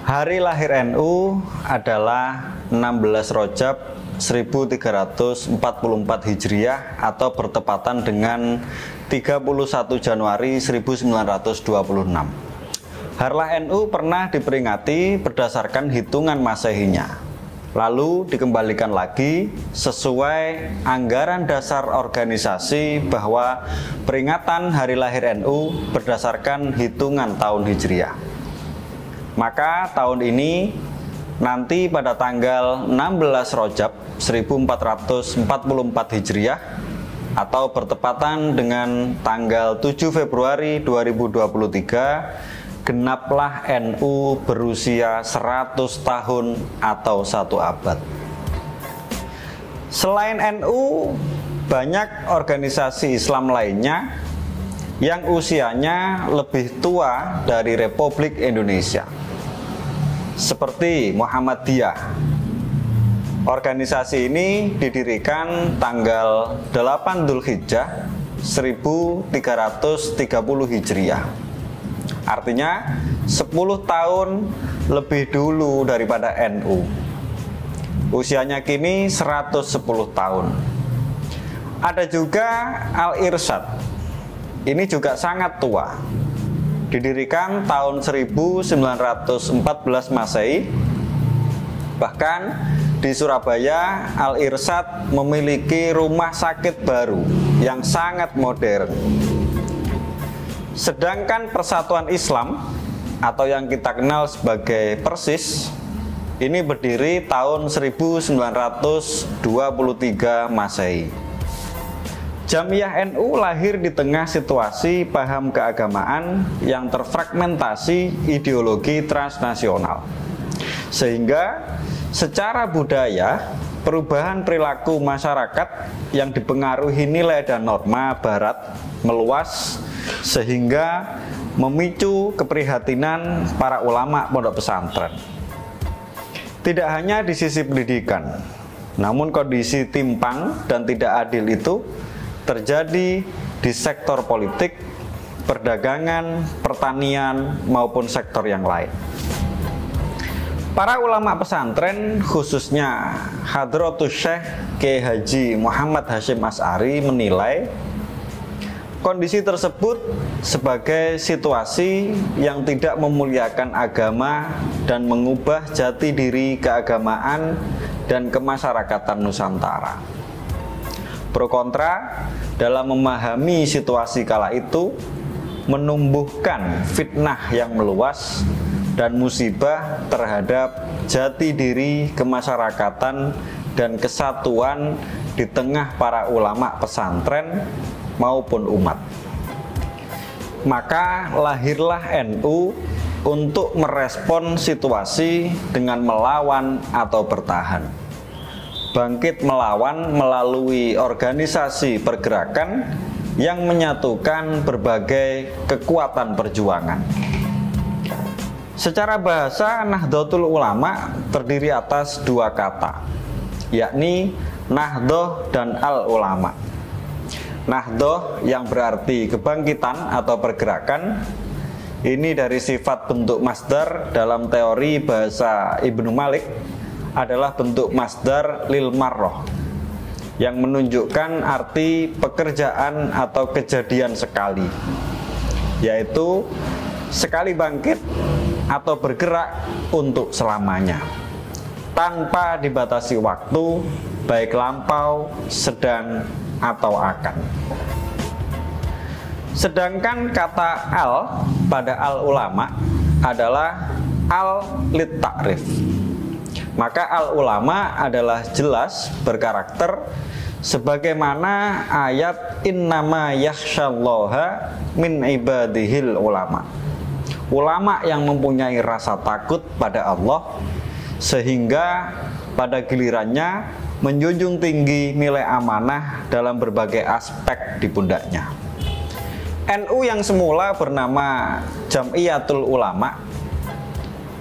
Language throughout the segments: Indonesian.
Hari lahir NU adalah 16 Rajab 1344 Hijriah atau bertepatan dengan 31 Januari 1926. Harlah NU pernah diperingati berdasarkan hitungan Masehinya, lalu dikembalikan lagi sesuai anggaran dasar organisasi bahwa peringatan hari lahir NU berdasarkan hitungan tahun Hijriah. Maka tahun ini nanti pada tanggal 16 Rajab 1444 Hijriah atau bertepatan dengan tanggal 7 Februari 2023 genaplah NU berusia 100 tahun atau 1 abad. Selain NU, banyak organisasi Islam lainnya yang usianya lebih tua dari Republik Indonesia, seperti Muhammadiyah. Organisasi ini didirikan tanggal 8 Dzulhijjah 1330 Hijriah. Artinya 10 tahun lebih dulu daripada NU. Usianya kini 110 tahun. Ada juga Al-Irsyad. Ini juga sangat tua. Didirikan tahun 1914 Masehi. Bahkan di Surabaya, Al-Irsyad memiliki rumah sakit baru yang sangat modern. Sedangkan Persatuan Islam atau yang kita kenal sebagai Persis ini berdiri tahun 1923 Masehi. Jamiyah NU lahir di tengah situasi paham keagamaan yang terfragmentasi ideologi transnasional. Sehingga secara budaya, perubahan perilaku masyarakat yang dipengaruhi nilai dan norma barat meluas sehingga memicu keprihatinan para ulama pondok pesantren. Tidak hanya di sisi pendidikan, namun kondisi timpang dan tidak adil itu terjadi di sektor politik, perdagangan, pertanian, maupun sektor yang lain. Para ulama pesantren, khususnya Hadratus Syekh Kiai Haji Muhammad Hasyim Asy'ari menilai kondisi tersebut sebagai situasi yang tidak memuliakan agama dan mengubah jati diri keagamaan dan kemasyarakatan Nusantara. Pro kontra dalam memahami situasi kala itu menumbuhkan fitnah yang meluas dan musibah terhadap jati diri kemasyarakatan dan kesatuan di tengah para ulama pesantren maupun umat. Maka lahirlah NU untuk merespon situasi dengan melawan atau bertahan. Bangkit melawan melalui organisasi pergerakan yang menyatukan berbagai kekuatan perjuangan. Secara bahasa, Nahdlatul Ulama terdiri atas 2 kata, yakni Nahdhah dan Al-Ulama. Nahdhah yang berarti kebangkitan atau pergerakan, ini dari sifat bentuk masdar dalam teori bahasa Ibnu Malik adalah bentuk masdar lil marroh yang menunjukkan arti pekerjaan atau kejadian sekali, yaitu sekali bangkit atau bergerak untuk selamanya tanpa dibatasi waktu, baik lampau, sedang, atau akan. Sedangkan kata al pada al-ulama adalah al lit ta'rif. Maka al-ulama adalah jelas berkarakter sebagaimana ayat innama yakhsyallaha min ibadihil ulama. Ulama yang mempunyai rasa takut pada Allah sehingga pada gilirannya menjunjung tinggi nilai amanah dalam berbagai aspek di pundaknya. NU yang semula bernama Jam'iyatul Ulama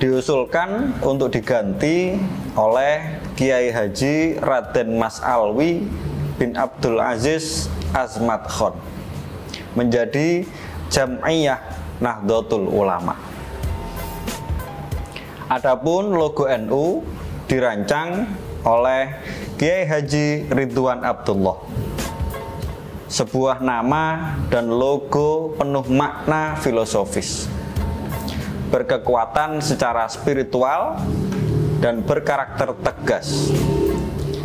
diusulkan untuk diganti oleh Kiai Haji Raden Mas Alwi bin Abdul Aziz Azmat Khon menjadi Jam'iyah Nahdlatul Ulama. Adapun logo NU dirancang oleh Kiai Haji Ridwan Abdullah. Sebuah nama dan logo penuh makna filosofis, berkekuatan secara spiritual dan berkarakter tegas.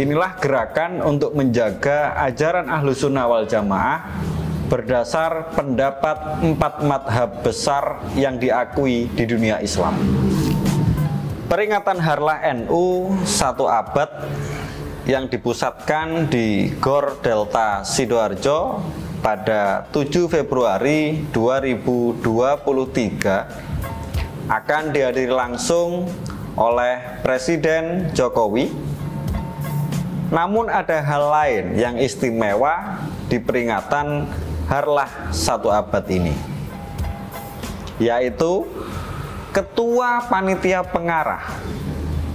Inilah gerakan untuk menjaga ajaran Ahlus Sunnah wal Jamaah berdasar pendapat 4 madhab besar yang diakui di dunia Islam. Peringatan Harlah NU 1 abad yang dipusatkan di Gor Delta Sidoarjo pada 7 Februari 2023 akan dihadiri langsung oleh Presiden Jokowi. Namun ada hal lain yang istimewa di peringatan Harlah 1 abad ini, yaitu Ketua Panitia Pengarah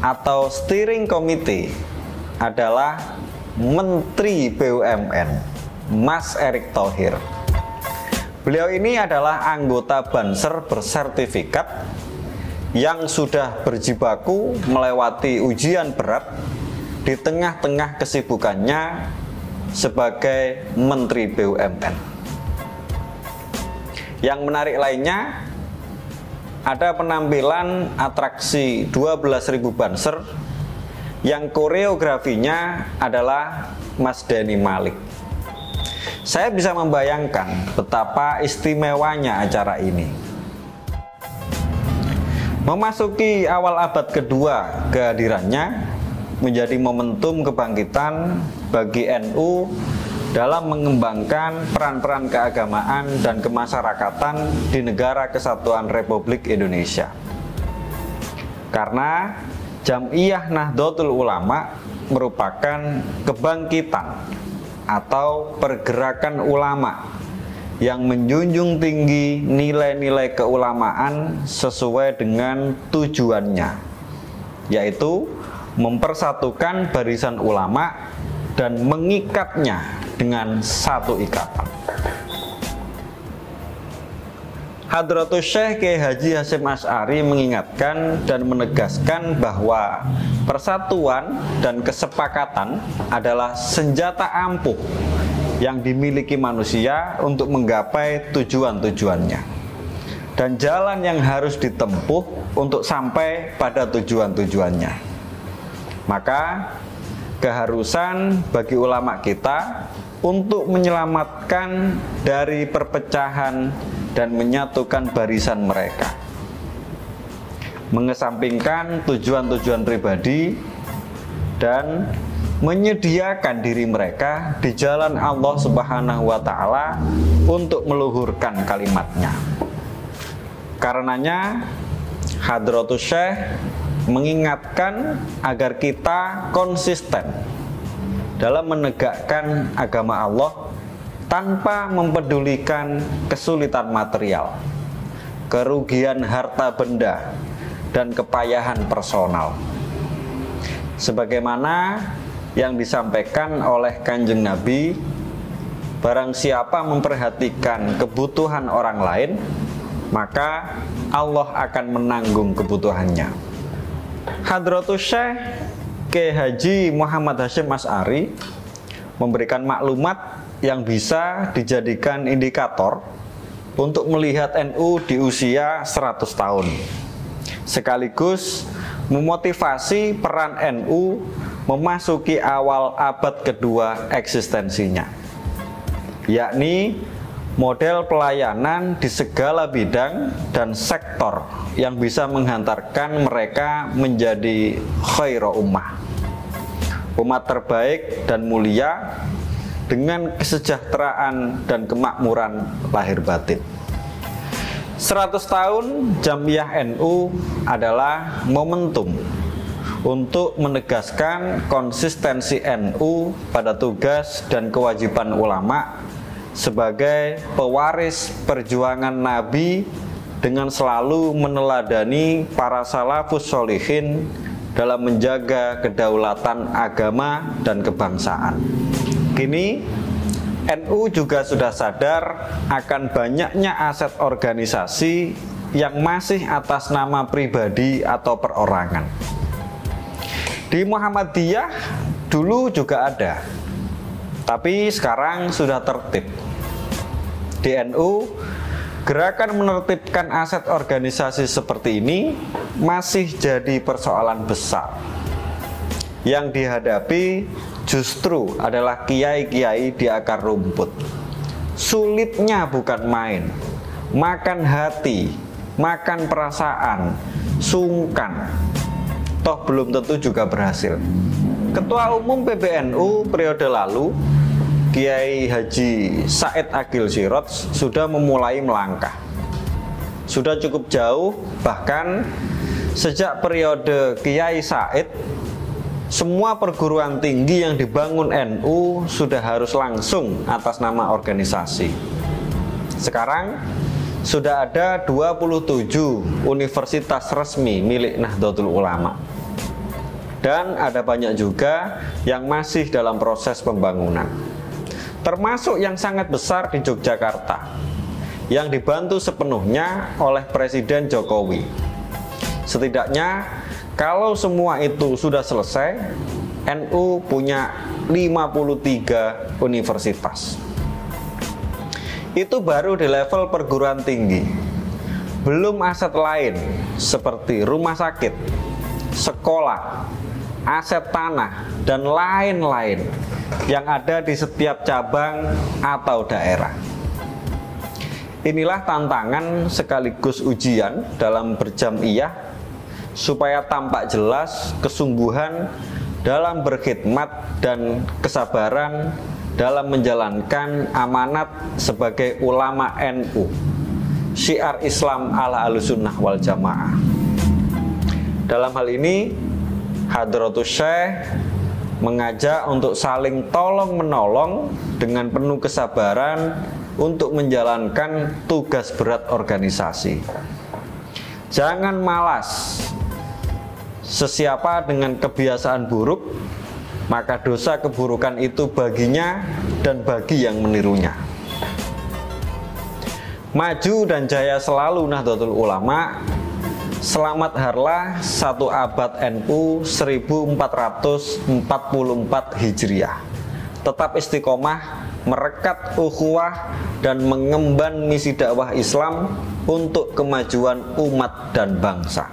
atau Steering Committee adalah Menteri BUMN, Mas Erick Thohir. Beliau ini adalah anggota Banser bersertifikat yang sudah berjibaku melewati ujian berat di tengah-tengah kesibukannya sebagai Menteri BUMN. Yang menarik lainnya, ada penampilan atraksi 12.000 Banser yang koreografinya adalah Mas Denny Malik. Saya bisa membayangkan betapa istimewanya acara ini. Memasuki awal abad kedua kehadirannya menjadi momentum kebangkitan bagi NU dalam mengembangkan peran-peran keagamaan dan kemasyarakatan di Negara Kesatuan Republik Indonesia. Karena Jam'iyah Nahdlatul Ulama merupakan kebangkitan atau pergerakan ulama yang menjunjung tinggi nilai-nilai keulamaan sesuai dengan tujuannya, yaitu mempersatukan barisan ulama dan mengikatnya dengan satu ikatan. Hadratus Syekh Kiai Haji Hasyim Asy'ari mengingatkan dan menegaskan bahwa persatuan dan kesepakatan adalah senjata ampuh yang dimiliki manusia untuk menggapai tujuan-tujuannya dan jalan yang harus ditempuh untuk sampai pada tujuan-tujuannya. Maka keharusan bagi ulama kita untuk menyelamatkan dari perpecahan dan menyatukan barisan mereka, mengesampingkan tujuan-tujuan pribadi dan menyediakan diri mereka di jalan Allah Subhanahu wa Ta'ala untuk meluhurkan kalimatnya. Karenanya Hadratus Syekh mengingatkan agar kita konsisten dalam menegakkan agama Allah tanpa mempedulikan kesulitan material, kerugian harta benda, dan kepayahan personal. Sebagaimana yang disampaikan oleh Kanjeng Nabi, barang siapa memperhatikan kebutuhan orang lain, maka Allah akan menanggung kebutuhannya. Hadratus Syekh Kiai Haji Muhammad Hasyim Asy'ari memberikan maklumat yang bisa dijadikan indikator untuk melihat NU di usia 100 tahun, sekaligus memotivasi peran NU memasuki awal abad kedua eksistensinya, yakni model pelayanan di segala bidang dan sektor yang bisa menghantarkan mereka menjadi khairu ummah, umat terbaik dan mulia dengan kesejahteraan dan kemakmuran lahir batin. 100 tahun Jam'iyah NU adalah momentum untuk menegaskan konsistensi NU pada tugas dan kewajiban ulama sebagai pewaris perjuangan Nabi dengan selalu meneladani para salafus sholihin dalam menjaga kedaulatan agama dan kebangsaan. Kini NU juga sudah sadar akan banyaknya aset organisasi yang masih atas nama pribadi atau perorangan. Di Muhammadiyah dulu juga ada, tapi sekarang sudah tertib. Di NU, gerakan menertibkan aset organisasi seperti ini masih jadi persoalan besar. Yang dihadapi justru adalah kiai-kiai di akar rumput. Sulitnya bukan main, makan hati, makan perasaan, sungkan. Toh belum tentu juga berhasil. Ketua Umum PBNU periode lalu, Kiai Haji Said Agil Sirot, sudah memulai melangkah. Sudah cukup jauh, bahkan sejak periode Kiai Said, semua perguruan tinggi yang dibangun NU sudah harus langsung atas nama organisasi. Sekarang sudah ada 27 universitas resmi milik Nahdlatul Ulama. Dan ada banyak juga yang masih dalam proses pembangunan. Termasuk yang sangat besar di Yogyakarta, yang dibantu sepenuhnya oleh Presiden Jokowi. Setidaknya kalau semua itu sudah selesai, NU punya 53 universitas. Itu baru di level perguruan tinggi. Belum aset lain seperti rumah sakit, sekolah, aset tanah, dan lain-lain yang ada di setiap cabang atau daerah. Inilah tantangan sekaligus ujian dalam berjam'iyah supaya tampak jelas kesungguhan dalam berkhidmat dan kesabaran dalam menjalankan amanat sebagai ulama NU, syiar Islam ala Ahlussunnah wal Jamaah. Dalam hal ini, Hadratus Syekh mengajak untuk saling tolong-menolong dengan penuh kesabaran untuk menjalankan tugas berat organisasi. Jangan malas. Sesiapa dengan kebiasaan buruk, maka dosa keburukan itu baginya dan bagi yang menirunya. Maju dan jaya selalu Nahdlatul Ulama. Selamat harlah 1 abad NU 1444 Hijriah. Tetap istiqomah, merekat ukhuwah dan mengemban misi dakwah Islam untuk kemajuan umat dan bangsa.